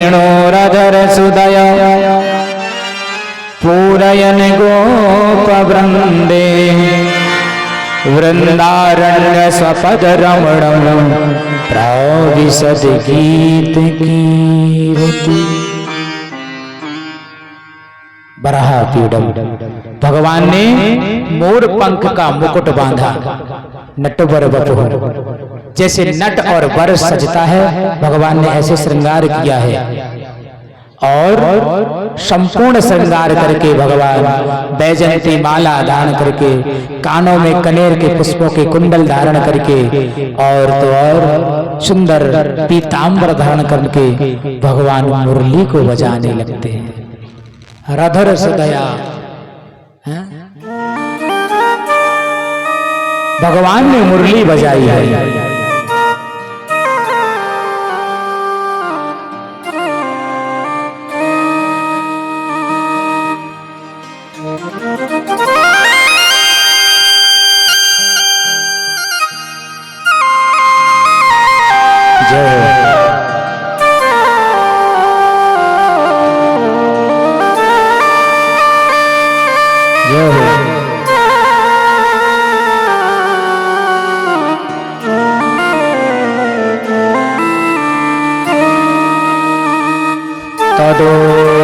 वेणोरधर सुदय पूरयन गोपवृंदे वृंदारण्य स्वपद रमणम प्राविशद गीत कीर्ति। बराह पीडम, भगवान ने मोर पंख का मुकुट बांधा। नटवर वपुः, जैसे नट और वर सजता है भगवान ने ऐसे श्रृंगार किया है। और संपूर्ण श्रृंगार करके भगवान बैजंती माला धारण करके, कानों में कनेर के पुष्पों के कुंडल धारण करके, और तो और सुंदर पीतांबर धारण करके भगवान मुरली को बजाने लगते हैं। रधर सदया, भगवान ने मुरली बजाई है।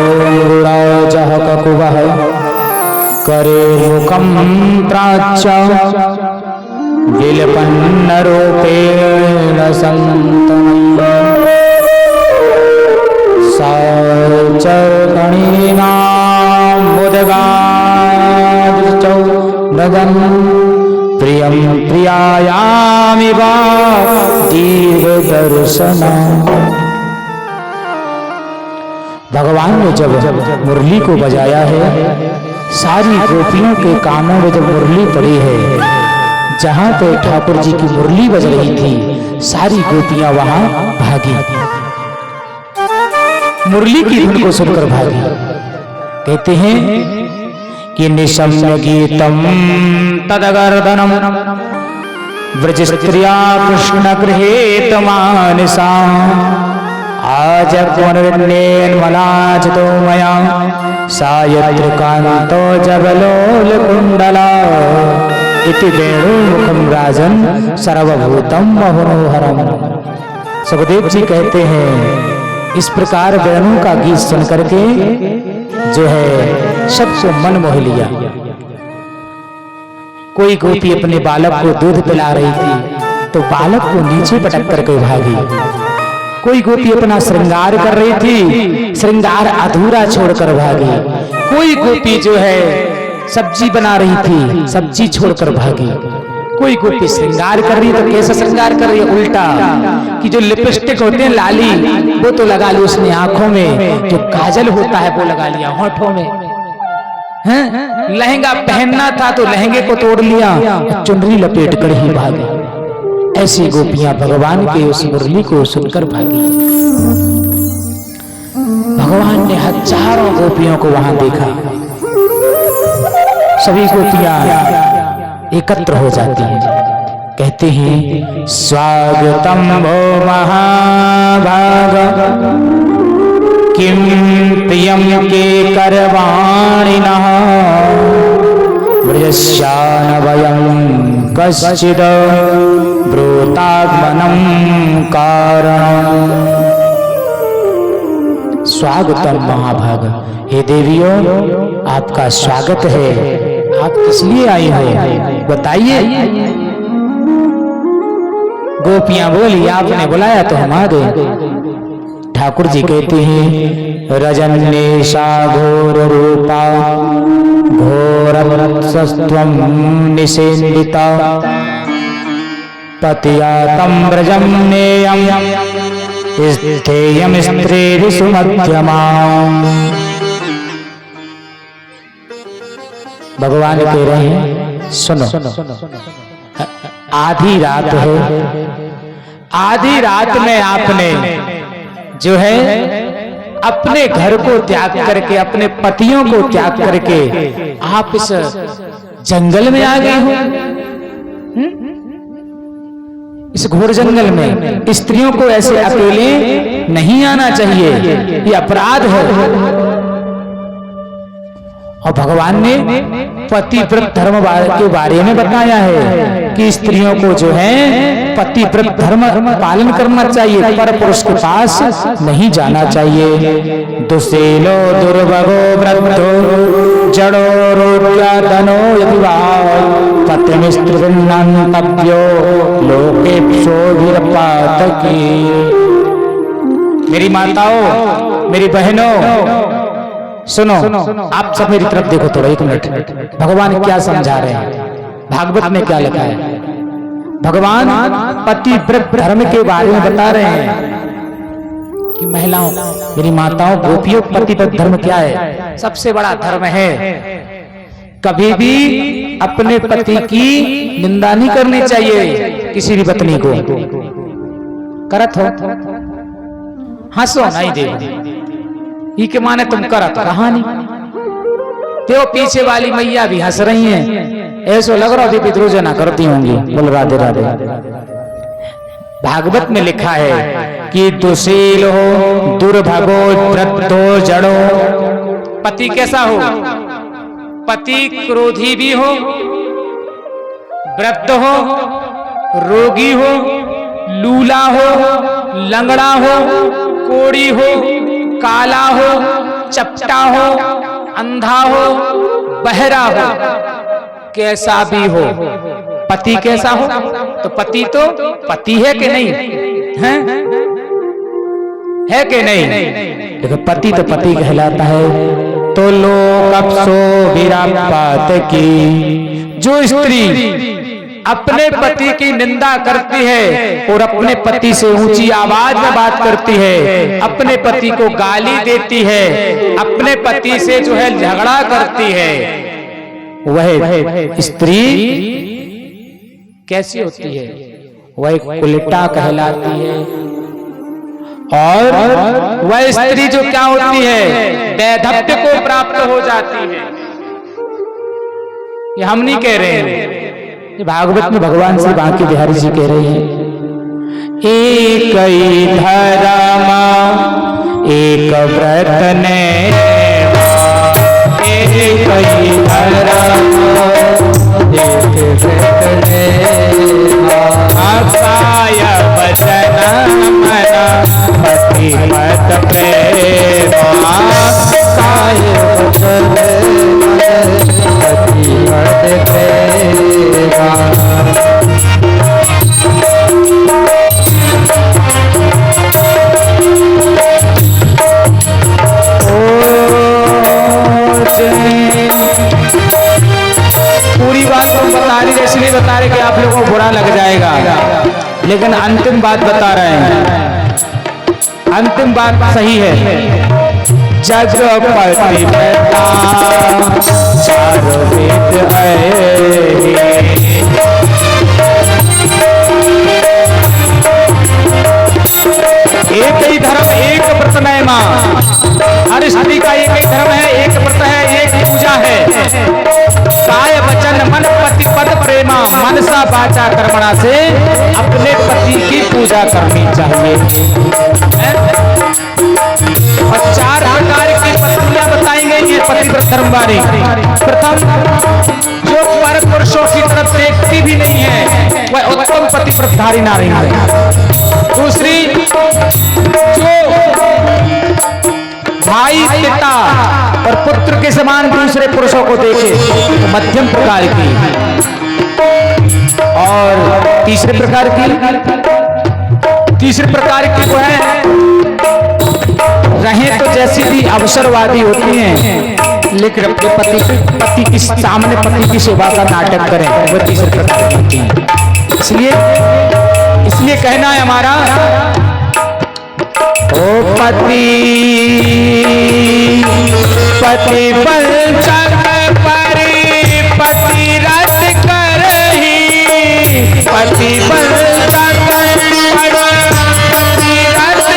तदोराजः ककुवः करे मुखं प्राच्य विलपन्नरूपेण सन्तनम् सा च गणीनां मुदगादृचौ नदन् प्रियं प्रियायामिव दीर्घदर्शनम्। भगवान ने जब मुरली को बजाया है, सारी गोपियों के कानों में जब मुरली पड़ी है, जहां पे ठाकुर जी की मुरली बज रही थी, सारी गोपियां वहां भागी, मुरली की धुन को सुनकर भागी। कहते हैं कि निशम्य गीतम तदगर्दनम व्रज स्त्रिया कृष्ण गृहेत मानसा आज पुनर्निर्मलाचितो मया सायत्र कांतो जबलोल कुंडला इति वेणुमुखम राजन सर्वभूतम मनोहरम। सुखदेव जी कहते हैं, इस प्रकार वेणु का गीत सुन करके जो है सबको मन मोह लिया। कोई गोपी अपने बालक को दूध पिला रही थी तो बालक को नीचे पटक करके भागी। कोई गोपी अपना श्रृंगार कर रही थी, श्रृंगार अधूरा छोड़कर भागी। कोई गोपी जो है सब्जी बना रही थी, सब्जी छोड़कर भागी। कोई गोपी श्रृंगार कर रही है तो कैसा श्रृंगार कर रही है? उल्टा, कि जो लिपस्टिक होते हैं लाली वो तो लगा ली उसने आंखों में, जो काजल होता है वो लगा लिया होठों में, हैं? लहंगा पहनना था तो लहंगे को तोड़ लिया, चुनरी लपेट कर ही भागी। ऐसी गोपियां भगवान के उस मुरली को सुनकर भागी। भगवान ने हजारों गोपियों को वहां देखा। सभी गोपियां एकत्र हो जाती हैं। कहते हैं, स्वागतम भो महाभाग किम प्रियम के करवाणिनः व्रजस्यान वयं कश्चिद ब्रूतागमनं कारणम्। स्वागतम महाभाग, हे देवियों आपका स्वागत है। आप किस लिए आई हो बताइए। गोपियां बोली, आपने बुलाया तो हम आ गए। ठाकुर जी कहते हैं, रजन्येषा घोर रूपा घोरवत्सस्त्वं निषेन्दिता पतियातं व्रजं नेयं स्थेयं स्त्रीषु मध्यमा। भगवान कह रहे हैं, सुनो, आधी रात है, आधी रात में आपने जो है अपने घर को त्याग करके, अपने पतियों को त्याग करके आप इस जंगल में आ गए हो। इस घोर जंगल में स्त्रियों को ऐसे अकेले नहीं आना चाहिए, ये अपराध है। और भगवान ने पतिव्रत धर्म के बारे में बताया है कि स्त्रियों को जो है पतिव्रत धर्म पालन करना चाहिए, पर पुरुष के पास नहीं जाना चाहिए। दुशीलो दुर्भगो वृद्धो जड़ो रोग्याधनो यदि वा पतिमिस्त्रीर्नन्तव्यो लोकेप्सो विरपातकी। मेरी माताओं, मेरी बहनों, सुनो, आप सब मेरी तरफ देखो थोड़ा, एक मिनट। भगवान क्या समझा रहे हैं, भागवत में क्या लिखा है? भगवान पतिव्रत धर्म के बारे में बता रहे हैं कि महिलाओं, मेरी माताओं, गोपियों, पतिव्रत धर्म क्या है? सबसे बड़ा धर्म है कभी भी अपने पति की निंदा नहीं करनी चाहिए। किसी भी पत्नी को करत हो, हंसो नहीं देखो, ये के माने तुम करत कहानी तो पीछे वाली मैया भी हंस रही हैं, ऐसा लग रहा है विद्रोजना करती होंगी। बोल राधे राधे। भागवत में लिखा है कि दुशील हो, दुर्भगो, वृद्धो, जड़ो। पति कैसा हो? पति क्रोधी भी हो, वृद्ध हो, रोगी हो, लूला हो, लंगड़ा हो, कोड़ी हो, काला हो, चपटा हो, अंधा हो, बहरा हो, कैसा भी हो, पति कैसा हो तो पति तो पति है कि नहीं है कि नहीं? देखो पति तो पति कहलाता है। तो लोग अफसो विरापात की, जो स्त्री अपने पति की निंदा करती है और अपने पति से ऊंची आवाज में बात करती है, अपने पति को गाली देती है, अपने पति से जो है झगड़ा करती है, वह स्त्री कैसी होती है? वह कुलिटा कहलाती है। और वह स्त्री जो क्या होती है? वैधव्य को प्राप्त हो जाती है। ये हम नहीं कह रहे हैं, ये भागवत में भगवान श्री बांके बिहारी जी कह रहे हैं। एक ही धर्म एक व्रत ने, एक ही धर्म एक व्रत ने, आकाय वचन मना पति मत प्रेमा, आकाय वचन पति मत प्रेमा। पूरी बात को बता रही, इसलिए बता रहे कि आप लोगों को बुरा लग जाएगा, लेकिन अंतिम बात बता रहे हैं। अंतिम बात सही है। जगपति पिता चारों वेद है, एक ही धर्म एक व्रत में मां, हर स्त्री का एक ही धर्म है, एक व्रत है, एक पूजा है। काय वचन मन पति पद प्रेमा, मनसा वाचा कर्मणा से अपने पति की पूजा करनी चाहिए। और 4 प्रकार की पत्नियां बताई गई है पतिव्रत धर्म वाली। प्रथम, जो पर पुरुषों की तरफ देखती भी नहीं है, वह उत्तम पतिव्रतधारी नारी है। दूसरी, जो भाई, पिता और पुत्र के समान दूसरे पुरुषों को देखे, तो मध्यम प्रकार की। और तीसरे प्रकार की वो है, रहे तो जैसी भी अवसरवादी होती हैं, लेकिन अपने पति के सामने पति की सेवा का नाटक करें, वो तीसरे प्रकार की होती हैं। इसलिए कहना है हमारा, ओ पति पंचक परि पति रत करही, पति पंचक पति रत,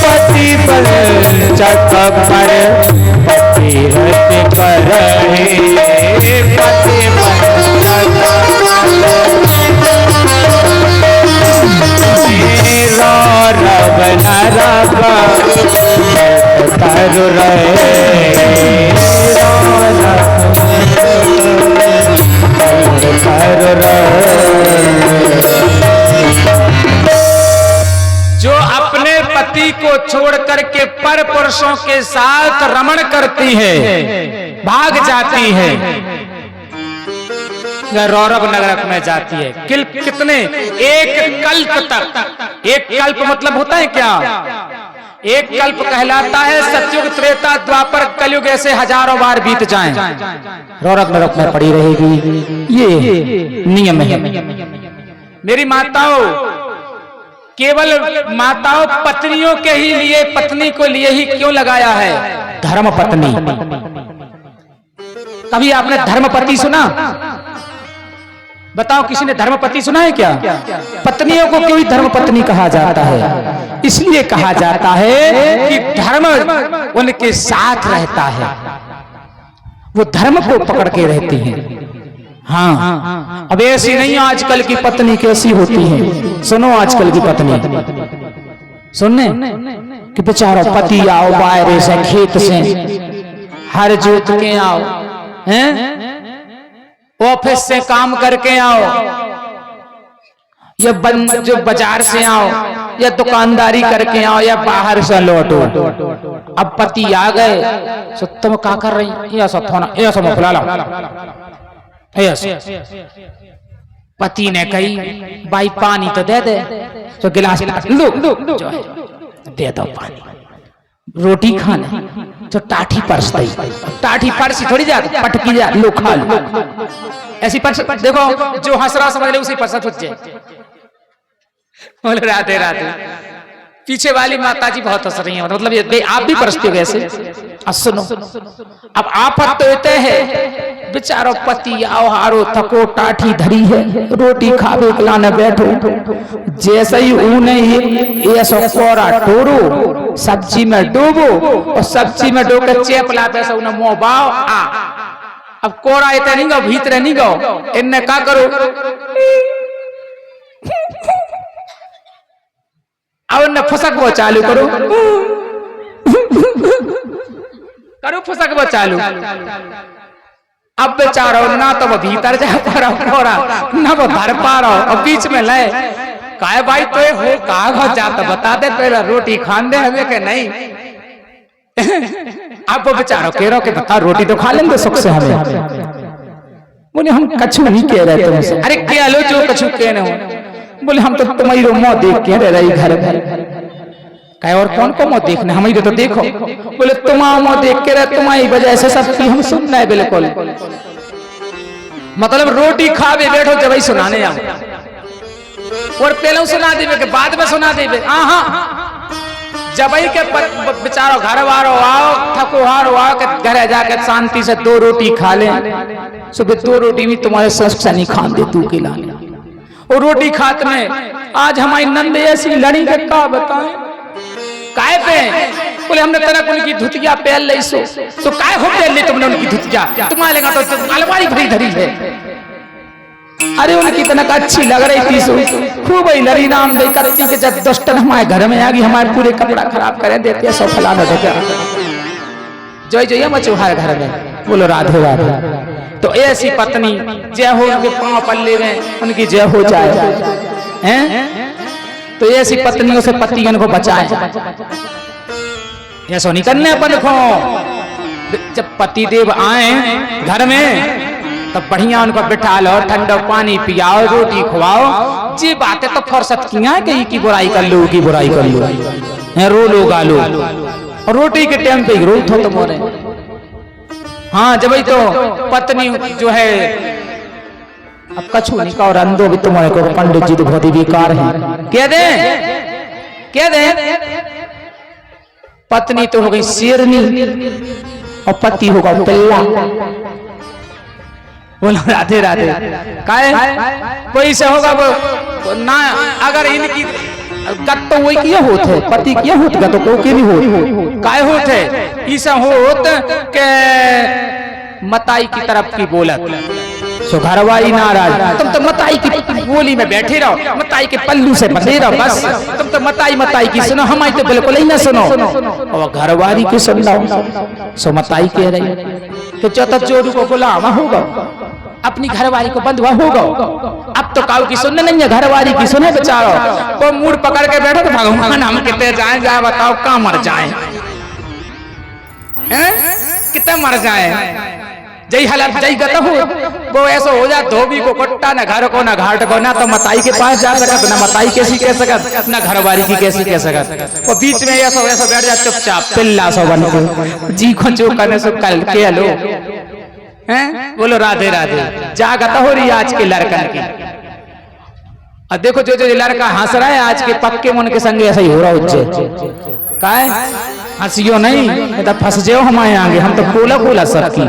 पति पंचक पर पति रत करही, पति पंचक पर रहे जो अपने पति को छोड़ करके पर पुरुषों के साथ रमण करती है, भाग जाती है, रौरव नगर में जाती है, कितने एक कल्प तक, एक कल्प मतलब होता है क्या, एक कल्प कहलाता है सतयुग त्रेता द्वापर कलयुग, ऐसे हजारों बार बीत जाएं, रौरव नरक में पड़ी रहेगी, ये नियम है। मेरी माताओं, केवल माताओं पत्नियों के ही लिए, पत्नी को लिए ही क्यों लगाया है धर्म पत्नी? कभी आपने धर्मपति सुना? बताओ, किसी ने धर्मपति सुना है क्या? पत्नियों को क्यों धर्मपत्नी कहा जाता है? इसलिए कहा जाता है कि धर्म उनके साथ रहता है, वो धर्म को पकड़ के रहती हैं। हाँ, अब ऐसी नहीं आजकल की पत्नी कैसी होती है, सुनो आजकल की पत्नी सुनने कि बेचारा पति आओ बाहर से खेत से हर जोत के आओ, हैं ऑफिस से काम करके आओ, या जो बाजार से आओ, या दुकानदारी करके आओ, या बाहर से लौटो। अब पति आ गए, सो तुम क्या कर रही? ऐसा थोड़ा ऐसा मुखला लो, पति ने कही भाई पानी तो दे दे, तो गिलास लो जो है दे दो पानी। रोटी खाना तो टाठी परसती, टाठी परसी थोड़ी जा पटकी जा, लो खा लो, ऐसी परस। देखो जो हंस रहा समझ ले उसी परसा छुट जाए। बोले राधे राधे, पीछे वाली माताजी बहुत हंस रही है, मतलब ये आप भी परसते हो वैसे। सुनो, अब आफत तो इतने है, बेचारो पति आओ हारो थको टाठी धरी है, रोटी खावे खिलाने बैठो, जैसे ही ऊने ये कोरा टोरो सब्जी में डूबो, और सब्जी में डूब के चेप लाते से उन्हें मुंह बाओ आ। अब कोरा इतने नहीं गो, भीतर नहीं गो, इन्हें क्या करो, अब उन्हें फुसक वो चालू करो, करो फुसक वो चालू। अब बेचारो ना तो वो भीतर जा पा रहा, ना वो भर पा रहा, और बीच में ले काय भाई तो हो कहा जाता बता दे, पहले रोटी खान दे हमें के नहीं। अब वो बेचारो कह रहा कि बता रोटी तो खा लेंगे सुख से हमें। बोले हम कछु नहीं कह रहे तुमसे। अरे क्या लो जो कछु कहने हो। बोले हम तो तुम्हारी मुंह देख के रह रही घर घर। कहे और कौन को मुंह देखने, हमारी तो देखो। बोले तुम्हारा मुंह देख के रहे, तुम्हारी वजह से सब की हम सुनना है बिल्कुल। मतलब रोटी खावे बैठो जब ही सुनाने आओ, और पहले सुना देवे के बाद में सुना देवे। जब ही के बेचारो घर वारो आओ थको हारो आओ के घर जाकर शांति से 2 रोटी खा ले। सुबह 2 रोटी भी तुम्हारे सस से नहीं खान दे तू के लाने। और रोटी खाते में आज हमारी नंद ऐसी लड़ी के का बताएं काय पे। बोले हमने तनक उनकी धुतिया पहन ली सो तो काय हो पहन ली तुमने उनकी धुतिया, तुम्हारे लगा तो अलमारी भरी धरी है। अरे उनकी तनक अच्छी लग रही थी सो खूब ही लड़ी नाम दे करती के जब 10 टन हमारे घर में आ गई, हमारे पूरे कपड़ा खराब करे देती है, सो फलाना हो गया जय जय मचो हर घर में। बोलो राधे राधे। तो ऐसी पत्नी जय हो, उनके पांव पल्ले में उनकी जय हो जाए हैं। तो ऐसी पत्नियों से पतियों को बचाए, ऐसा नहीं करने अपन को। जब पति देव आए घर में तब बढ़िया उनको बिठा लो, ठंडा पानी पियाओ, रोटी खुआओ। जी बातें तो फुर्सत की की बुराई कर लो, की बुराई कर लो, रो लो गालो, और रोटी के टाइम पे रो थो तुम। हाँ जब ही तो पत्नी जो है अब कछु नहीं का, और अंधो भी तुम्हारे को पंडित जी तो बहुत ही बेकार है। कह दे कह दे पत्नी तो हो गई शेरनी और पति होगा पिल्ला। बोलो राधे राधे। काय कोई से होगा वो ना, अगर इनकी गत तो वही किया होत है, पति किया होत गत तो के भी होत काय होत है, ऐसा होत के मताई की तरफ की बोलत सो घरवाली नाराज, तुम तो मताई की बोली में बैठे रहो, मताई के पल्लू से बंधे रहो, बस तुम तो मताई की सुनो, हमारी तो बिल्कुल ही ना सुनो। और घरवाली की सुन लो। सो मताई कह रही कि चौथा चोरू को गुलाम होगा, अपनी घरवाली को बंधुआ होगा। अब तो काऊ की सुनने नहीं है, घरवाली की सुने बेचारो। वो मूड पकड़ के बैठो तो भगवान हम कितने जाए जाए बताओ, कहाँ मर जाए, कितने मर जाए, जय हालत जय गत हो। वो ऐसा हो जाए धोबी को कट्टा, ना घर को ना घाट को, ना तो मताई के पास जा सकत, ना मताई कैसी कह सकत, ना घरवाली की कैसी कह सकत। वो बीच में ऐसा बैठ जा चुपचाप पिल्ला सो बन के जी को जो करने सो कल के लो हैं, बोलो राधे राधे। जागत हो रही आज के लड़कन की। और देखो जो जो लड़का हंस रहा है आज के पक्के मन के संगे ऐसा ही हो रहा है। का हंसियो नहीं तो फंस जाओ हमारे आगे, हम तो कोला कोला सबकी।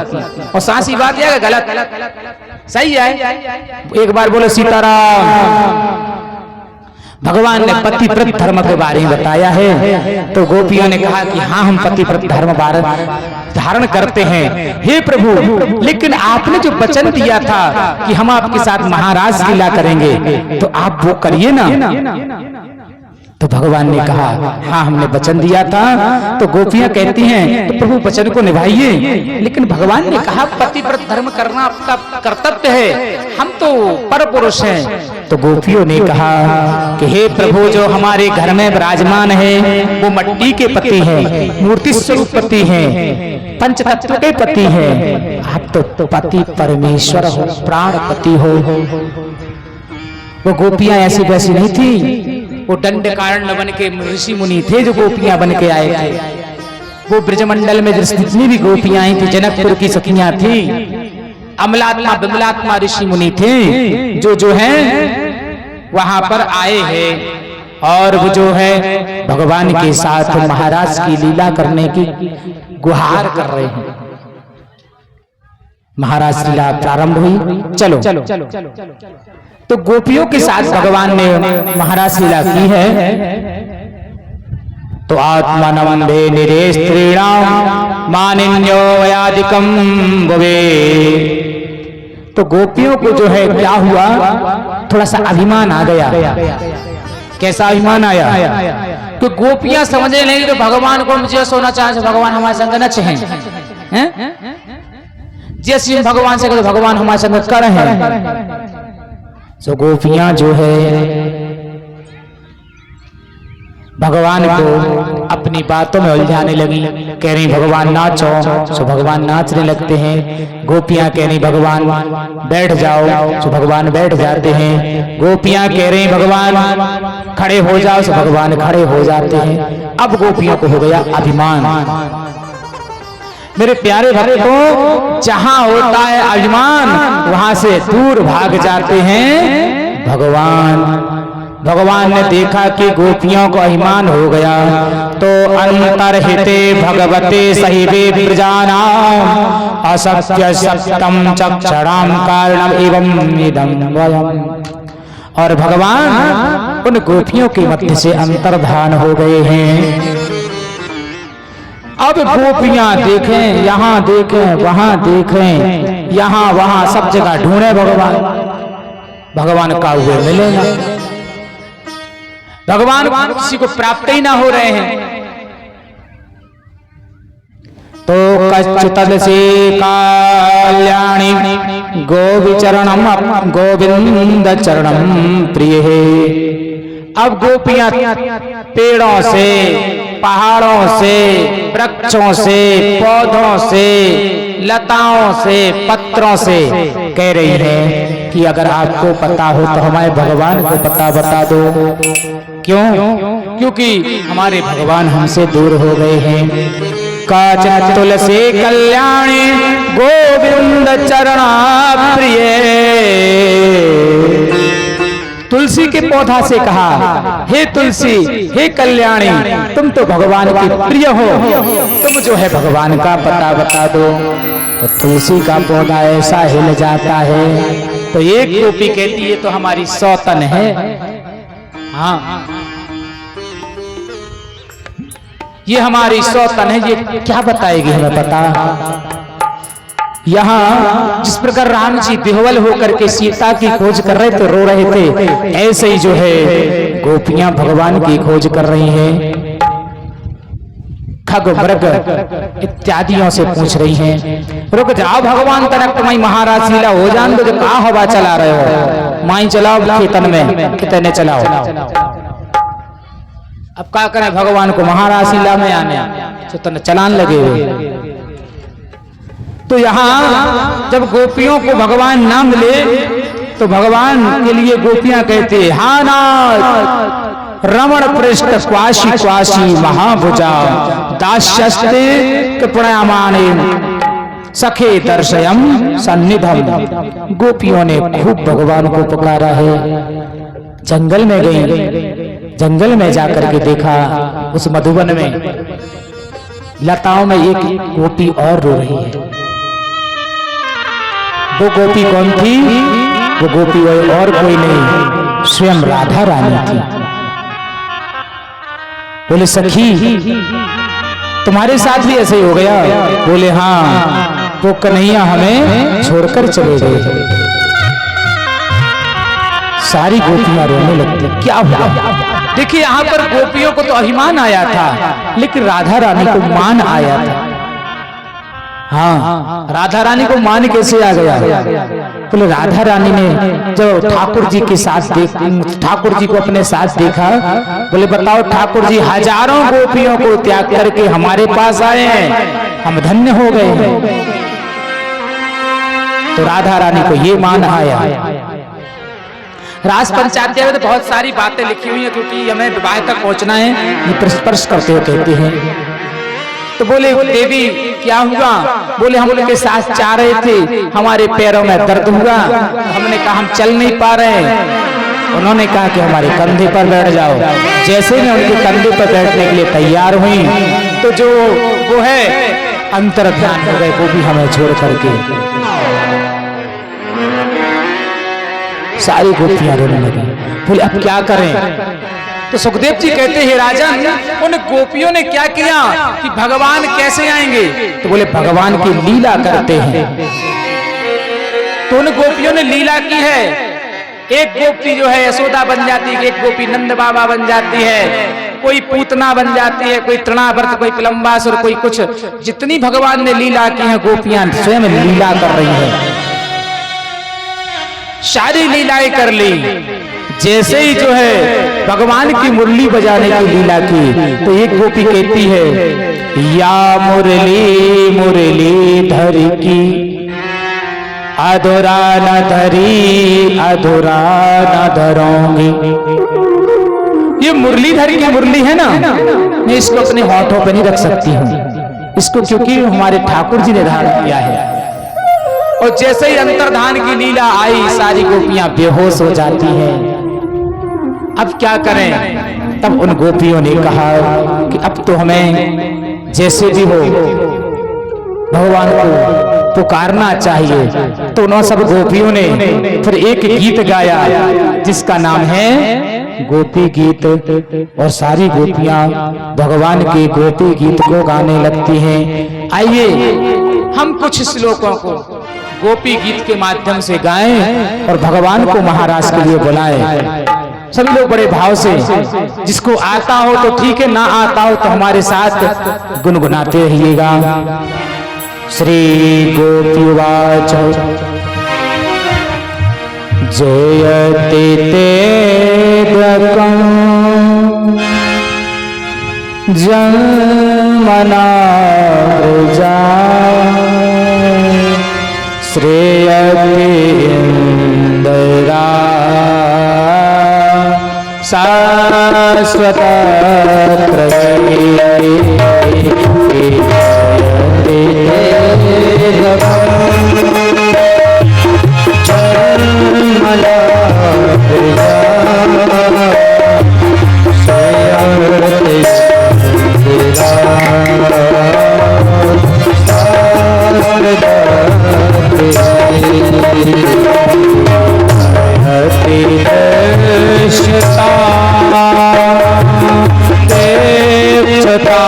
और सासी बात है गलत सही है। एक बार बोलो सीताराम। भगवान ने पतिव्रत धर्म के बारे में बताया है, तो गोपियों ने कहा कि हाँ हम पतिव्रत धर्म धारण करते हैं हे प्रभु, लेकिन आपने जो वचन दिया था कि हम आपके साथ महाराज लीला करेंगे, तो आप वो करिए ना। तो भगवान ने कहा हाँ हमने वचन दिया था। तो गोपियां कहती हैं तो प्रभु वचन को निभाइए, लेकिन भगवान ने कहा पतिव्रत धर्म करना आपका कर्तव्य है, हम तो पर पुरुष हैं। तो गोपियों ने कहा कि हे प्रभु जो हमारे घर में विराजमान है वो मट्टी के पति हैं, मूर्ति स्वरूप पति हैं, पंच तत्व के पति हैं, आप तो पति परमेश्वर हो, प्राण पति हो। वो गोपियां ऐसी वैसी नहीं थी, वो दंड कारण बन के ऋषि मुनि थे जो गोपियां बन के आए थे। वो ब्रजमंडल में जितनी भी गोपियां आई थी, जनकपुर की सखियां थी, अमलात्मा विमलात्मा ऋषि मुनि थे जो हैं वहां पर आए हैं, और वो जो है भगवान के साथ महाराज की लीला करने की गुहार कर रहे हैं। महाराज लीला प्रारंभ हुई। चलो तो गोपियों के साथ भगवान ने महाराज लीला की है। तो आत्मानंदे निरे स्त्रीणाम मानिन्यो वयादिकम भवे। तो गोपियों को जो है क्या हुआ, थोड़ा सा अभिमान आ गया। कैसा अभिमान आया? तो गोपियां समझने लगी तो भगवान को मुझे सोना चाहिए, भगवान हमारे संग न चाहें, जैसे भगवान से भगवान हमारे संग कर हैं। तो गोपियां जो है भगवान को अपनी बातों में उलझाने लगी, कह रही भगवान नाचो, तो भगवान नाचने लगते हैं। गोपियां कह रही भगवान बैठ जाओ, तो भगवान बैठ जाते हैं। गोपियां कह रही भगवान खड़े हो जाओ, तो भगवान खड़े हो जाते हैं। अब गोपियों को हो गया अभिमान। मेरे प्यारे भक्तों, जहां होता है अभिमान वहां से दूर भाग जाते हैं भगवान। भगवान ने देखा कि गोपियों को अभिमान हो गया, तो अंतर्हिते भगवते सहिवे प्रजानाम असत्य सत्यम चक्षणाम कारणम एवं इदं वयम्। और भगवान उन गोपियों के मध्य से अंतर्धान हो गए हैं। अब गोपियां देखें, यहाँ देखें, वहां देखें, यहाँ वहां सब जगह ढूंढे भगवान का हुए मिलेगा। भगवान किसी को प्राप्त ही ना हो रहे हैं। तो कच्चित से कल्याणी गोविचरणम गोविंद चरणम प्रिय है। अब गोपियां पेड़ों से, पहाड़ों से, वृक्षों से, पौधों से, लताओं से, पत्रों से कह रही है कि अगर आपको पता हो तो हमारे भगवान को पता बता दो। क्यों? क्योंकि हमारे भगवान हमसे दूर हो गए हैं। काचित तुलसी कल्याणी गोविंद चरणा प्रिय। तुलसी के पौधा से कहा हे तुलसी, हे कल्याणी, तुम तो भगवान के प्रिय हो, तुम जो है भगवान का पता बता दो। तो तुलसी का पौधा ऐसा हिल जाता है। तो एक गोपी कहती है तो हमारी सौतन है। हाँ, ये हमारी सौतन है, ये क्या बताएगी हमें पता। यहाँ जिस प्रकार राम जी विह्वल होकर के सीता की खोज कर रहे थे, रो रहे थे, ऐसे ही जो है गोपियां भगवान की खोज कर रही हैं। खग मृग इत्यादियों से पूछ रही हैं, रुक जाओ भगवान तनक तुम्हारी महाराज लीला हो जान दो, जो कहा हवा चला रहे हो, माई चलाओ खेतन में, कितने चलाओ। अब क्या करें, भगवान को महाराज लीला में आने तो चलान लगे हुए। तो यहाँ जब गोपियों को भगवान नाम ले तो भगवान के लिए गोपियां कहते हैं, हा नाथ रमण पृष्ठ क्वाशी क्वाशी महाभुजा दास्यस्ते कृपणामाने सखे दर्शयम सन्निधम। गोपियों ने खूब भगवान को पुकारा है। जंगल में गई, जंगल में जाकर के देखा उस मधुवन में लताओं में एक गोपी और रो रही है। वो गोपी कौन थी? वो गोपी और कोई नहीं, स्वयं राधा रानी थी। बोले सखी तुम्हारे साथ भी ऐसे ही हो गया? बोले हाँ, वो कन्हैया हमें छोड़कर चले गए। सारी गोपियां रोने लगती, क्या हुआ? देखिए यहाँ पर गोपियों को तो अभिमान आया था, लेकिन राधा रानी को मान आया था। हाँ, राधा रानी को मान कैसे आ गया? बोले राधा रानी ने जब ठाकुर जी के साथ ठाकुर जी को अपने साथ देखा, बोले बताओ ठाकुर जी हजारों गोपियों को त्याग करके हमारे पास आए हैं, हम धन्य हो गए हैं। तो राधा रानी को ये मान आया। रास पंचाध्याय में तो बहुत सारी बातें लिखी हुई है, क्योंकि हमें विवाह तक पहुंचना है, ये स्पर्श करते हुए कहते हैं। तो बोले देवी क्या हुआ? बोले हम उनके साथ जा रहे थे, हमारे पैरों में दर्द हुआ, हमने कहा हम चल नहीं पा रहे हैं। उन्होंने कहा कि हमारे कंधे पर बैठ जाओ। जैसे मैं उनके कंधे पर बैठने के लिए तैयार हुई तो जो वो है अंतर ध्यान हो गए, वो भी हमें छोड़ करके। सारी गोपियां रोने लगी। बोले अब क्या करें? तो सुखदेव जी कहते हैं राजन, उन गोपियों ने क्या किया कि भगवान कैसे आएंगे? तो बोले भगवान की लीला करते हैं। तो उन गोपियों ने लीला की है। एक गोपी जो है यशोदा बन जाती है, एक गोपी नंद बाबा बन जाती है, कोई पूतना बन जाती है, कोई तृणावर्त, कोई पिलंबासुर, कोई कुछ। जितनी भगवान ने लीला की है, गोपियां स्वयं लीला कर रही है, सारी लीलाएं कर ली। जैसे ही जो है भगवान की मुरली बजाने की लीला की, तो एक गोपी कहती है या मुरली मुरली धर की अधूरा न धरी अधूरा न धरोंगी। ये मुरलीधर की मुरली है ना, मैं इसको अपने होठों पर नहीं रख सकती हूँ इसको, क्योंकि हमारे ठाकुर जी ने धारण किया है। और जैसे ही अंतर्धान की लीला आई, सारी गोपियां बेहोश हो जाती हैं। अब क्या करें? तब उन गोपियों ने कहा कि अब तो हमें जैसे भी हो भगवान को पुकारना चाहिए। तो उन सब गोपियों ने फिर एक गीत गाया जिसका नाम है गोपी गीत। और सारी गोपियां भगवान के गोपी गीत को गाने लगती हैं। आइए हम कुछ श्लोकों को गोपी गीत के माध्यम से गाएं और भगवान को महाराज के लिए बुलाएं। सभी लोग बड़े भाव से, जिसको आता हो तो ठीक है, ना आता हो तो हमारे साथ गुनगुनाते रहिएगा। श्री गोपीवाच जयते तेद्रकं जन्मना जा श्रेयते इंदिरा शाश्वत देवता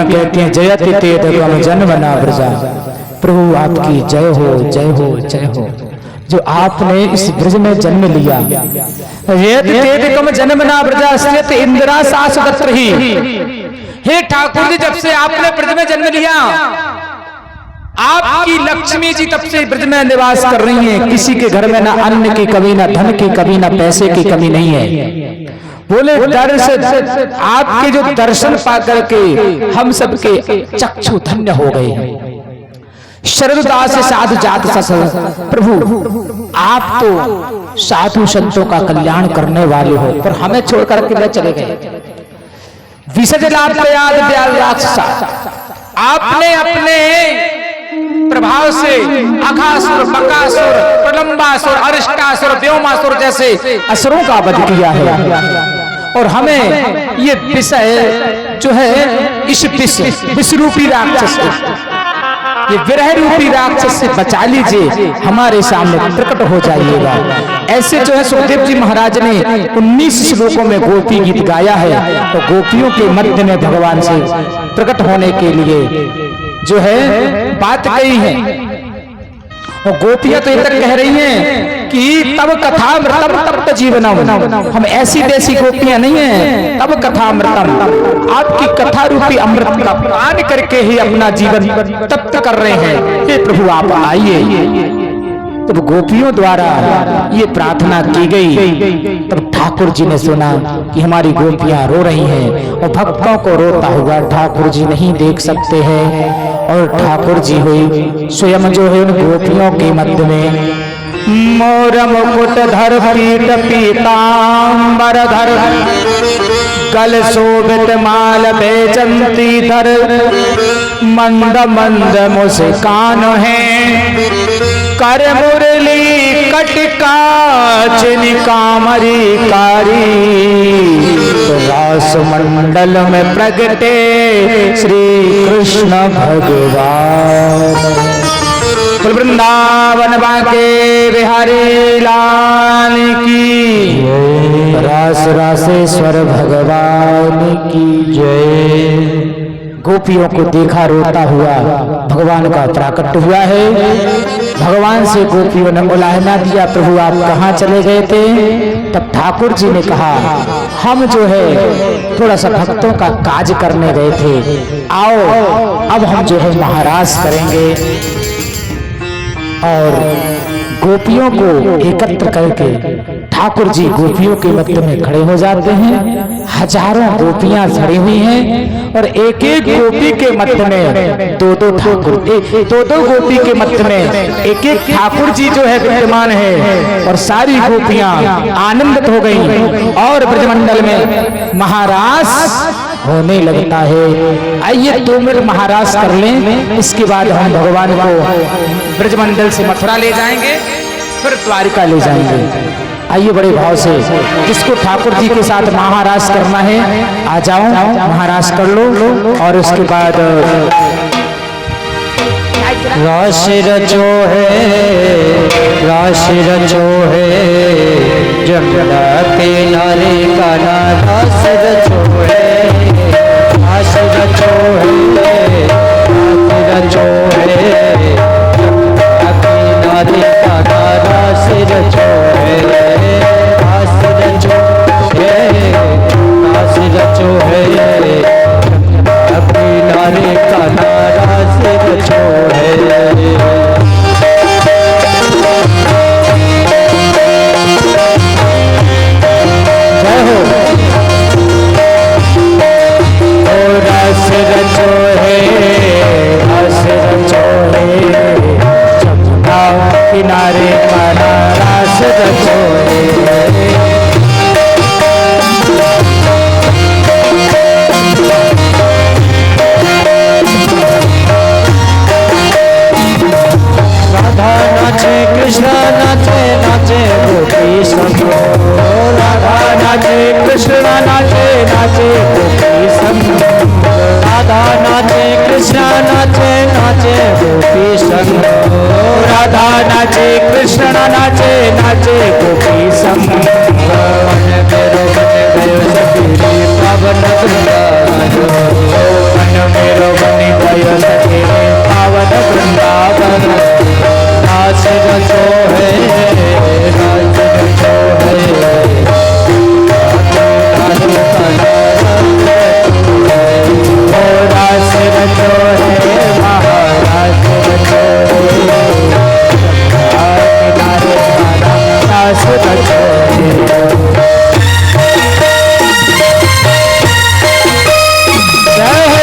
कहती हैं जयति ते धर्म जन्मना प्रजा। प्रभु आपकी जय हो जय हो जय हो, जो आपने इस ब्रज में जन्म लिया। जन्मना प्रजा इंदिरा शाश्वत ही। हे ठाकुर जी, जब से आपने ब्रज में जन्म लिया, आपकी लक्ष्मी जी तब से ब्रज में निवास कर रही हैं। किसी के घर में ना अन्न की कमी, ना धन की कमी, ना पैसे की कमी नहीं है। बोले दर्शन, आपके जो दर्शन पाकर के हम सबके चक्षु धन्य हो गए हैं। शरददास साधु जात ससल। प्रभु आप तो साधु संतों का कल्याण करने वाले हो, पर हमें छोड़ करके वे चले गए। आपने अपने प्रभाव से अघासुर, बकासुर, प्रलंबासुर, अरिष्टासुर, व्योमासुर जैसे असुरों का वध किया है, और हमें ये विषय जो है इस विष रूपी राक्षस, ये विरह रूपी राक्षस से बचा लीजिए, हमारे सामने प्रकट हो जाइएगा। ऐसे जो है सुखदेव जी महाराज ने 19 श्लोकों में गोपी गीत गाया है, तो गोपियों के मध्य में भगवान से प्रकट होने के लिए जो है बात कही है। और गोपियां तो ये तक कह रही हैं कि तब कथामृतम तप्त जीवनम। हम ऐसी देसी गोपियां नहीं हैं। तब कथामृतम, आपकी कथा रूपी अमृत का पान करके ही अपना जीवन तप्त कर रहे हैं। हे प्रभु आप आइए। तब गोपियों द्वारा ये प्रार्थना की गई। तब ठाकुर जी ने सुना कि हमारी गोपियां रो रही हैं, और भक्तों को रोता हुआ ठाकुर जी नहीं देख सकते हैं। और ठाकुर जी हुई स्वयं जो है उन गोपियों के मध्य में मोर मुकुट धर पीत पीतांबर धर, कल शोभित माल बेचंती धर, मंद मंद मुस्कान है, कर मुरली कटकाच निकामरी कारी, रास मंडल में प्रगटे श्री कृष्ण भगवान। वृंदावन बाके बिहारी लाल की, रास रासेश्वर भगवान की जय। गोपियों को देखा रोता हुआ भगवान का प्राकट हुआ है। भगवान से गोपियों ने उलाहना दिया, प्रभु आप कहाँ चले गए थे? तब ठाकुर जी ने कहा, हम जो है थोड़ा सा भक्तों का काज करने गए थे, आओ अब हम जो है महाराज करेंगे। और गोपियों को एकत्र करके ठाकुर जी गोपियों के मध्य में खड़े हो जाते हैं। हजारों गोपियां खड़ी हुई हैं और एक एक गोपी के मध्य में दो दो ठाकुर, दो दो गोपी के मध्य में एक एक ठाकुर जी जो है विद्यमान है। और सारी गोपियां आनंदित हो गई और ब्रजमंडल में महारास होने लगता है। आइए 2 मिनट महाराज कर लें, इसके बाद हम भगवान को ब्रजमंडल से मथुरा ले जाएंगे, फिर द्वारिका ले जाएंगे। आइए बड़े भाव से, जिसको ठाकुर जी के साथ महाराज करना है आ जाओ, महाराज कर लो। और उसके बाद राशि रचो है, राशि रचो है, जमुना किनारे का रास रचो है, रास रचो है, रास रचो है, जमुना किनारे का रास रचो है, रास रचो है, रास रचो है, जमुना किनारे का रास रचो है। जय हो। ओ रस रचो है, रस रचो है, जमुना किनारे का रस रचो है। राधा नाचे कृष्ण नाचे, नाचे गोपी संग। राधा नाचे कृष्ण नाचे, नाचे गोपी संग। राधा नाचे कृष्ण नाचे, नाचे गोपी संग। राधा नाचे कृष्ण नाचे, नाचे गोपी संग। वन मेरो बन गयो सखी पावन वृंदावन, वन मेरो बन गयो सखी पावन वृंदावन। रास रचो है, रास रचो है, रास रचो है, महाराज रचो है, रास रचो है। जय हो।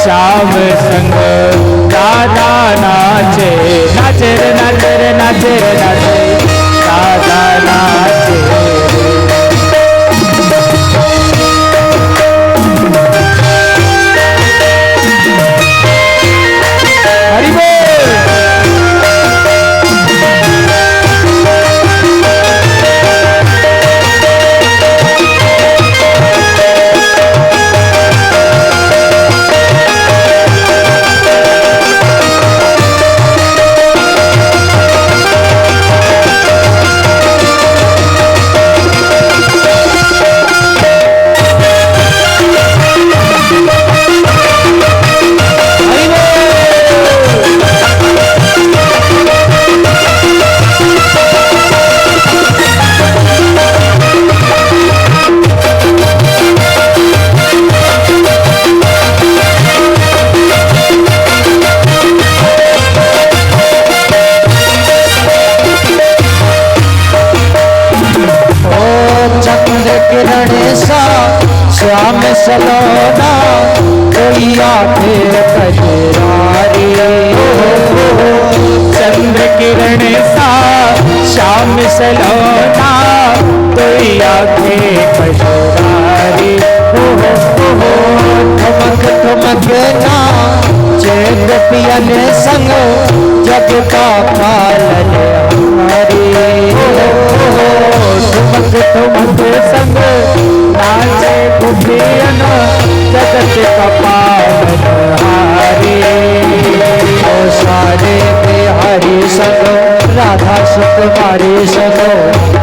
श्याम संग दादा नाचे, नाचे रे नाचे रे नाचे रे नाचे, दादा नाचे। हरि बोल। सलोना कोई आंखें कजरारी। चंद्र किरण सा श्याम सलोना कोई आंखें कजरारी। ठमक ठमक ना चेत पियन संग जग का पालन हमारी। ठुमक ठुमक संग नाचे गोपियन जगत का पालनहारी। ओ सारे बिहारी संग राधा सुकुमारी संग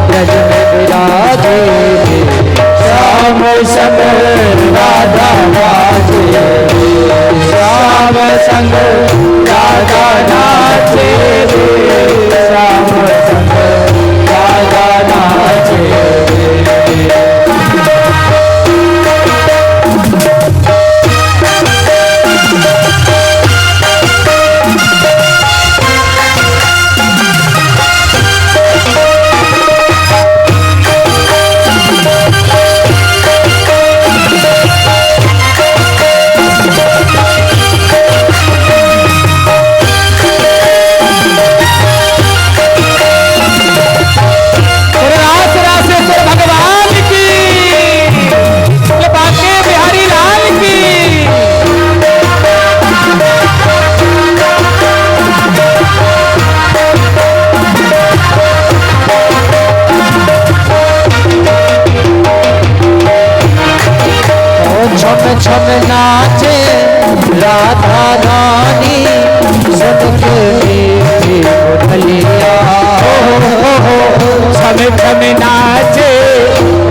ब्रज में विराजे। श्याम संग राधा नाचे, श्याम संग राधा नाचे, श्याम संग राधा नाचे। छम छम नाचे राधा रानी सुन के मीठी मुरलिया। छम छम नाचे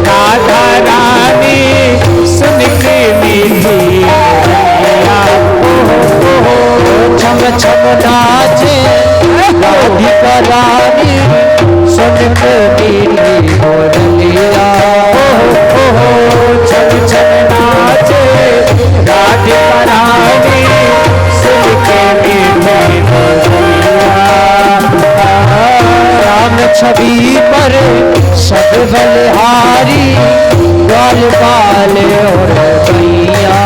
राधा रानी सुन के मीठी मुरलिया। छम छम नाचे राधिका रानी सुन के मीठी मुरलिया। छम छम नाचे राधिका रानी सुन के मीठी मुरलिया। राम छवि पर सब बलिहारी ग्वाल बाल और गैया।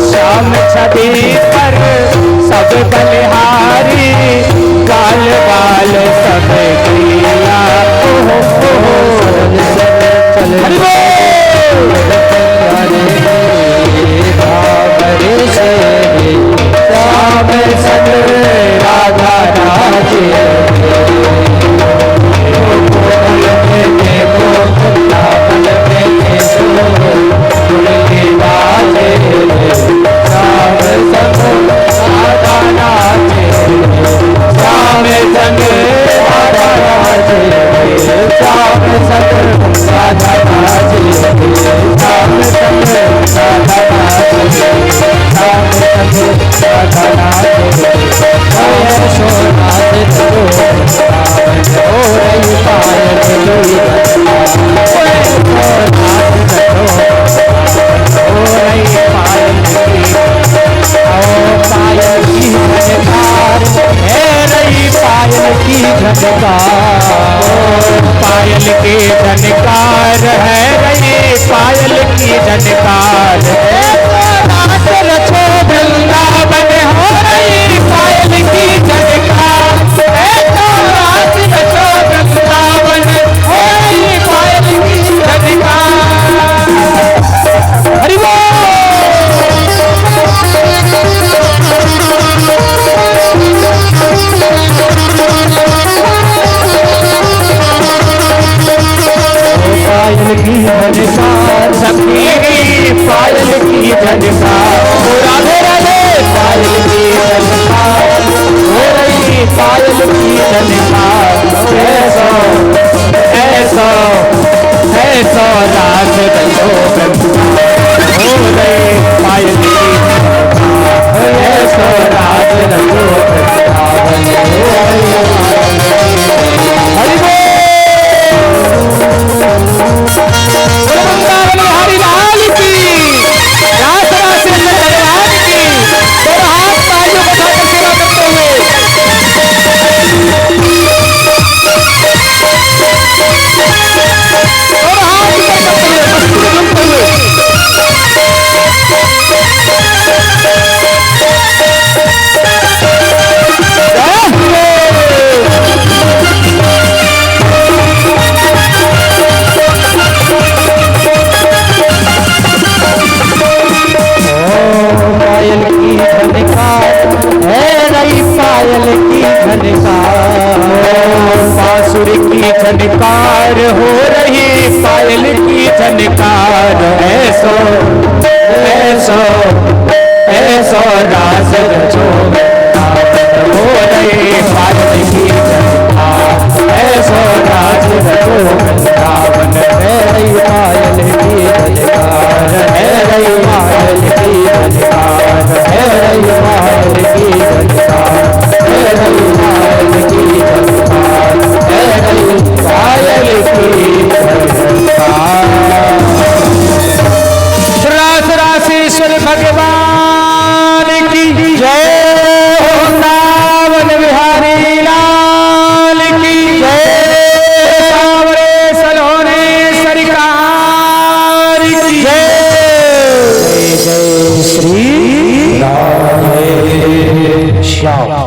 श्याम छवि पर सब बलिहारी गाल बाल सब गैया। श्याम संग राधा नाचे, पायल के झनकार है रही पायल की झनकार। नाच रचो वृंदावन हो रही पायल की झनकार। नाच रचो वृंदावन हो रही पायल की झनकार। हरि बोल। पायल की झनकार सबकी पायल की झनकार। राधे राधे पायल की झनकार हो रही पायल की झनकार। ऐसो ऐसो ऐसो रात रचो हो रही पायल की झनकार। ऐसो रात रचो हरि बोल। हरि लाल की रास रास भगवान की। और हाथ तालियों को उठाकर सेवा करते हुए और हाथ ऊपर करते हुए बनकार ऐसो ऐसो ऐसो राज रचो हो रहे पार्वती की जनता ऐसो राज रचो रावण है रही पायल की झलकार है रही पायल की झलकार है रही पायल की झलकार है रही पायल की झलकार है रही पायल की झलकार। रास रासेश्वर भगवान की जय। वृंदावन बिहारी लाल की जय। सावरे सलोने सरकार की जय। जय जय श्री राधे श्याम।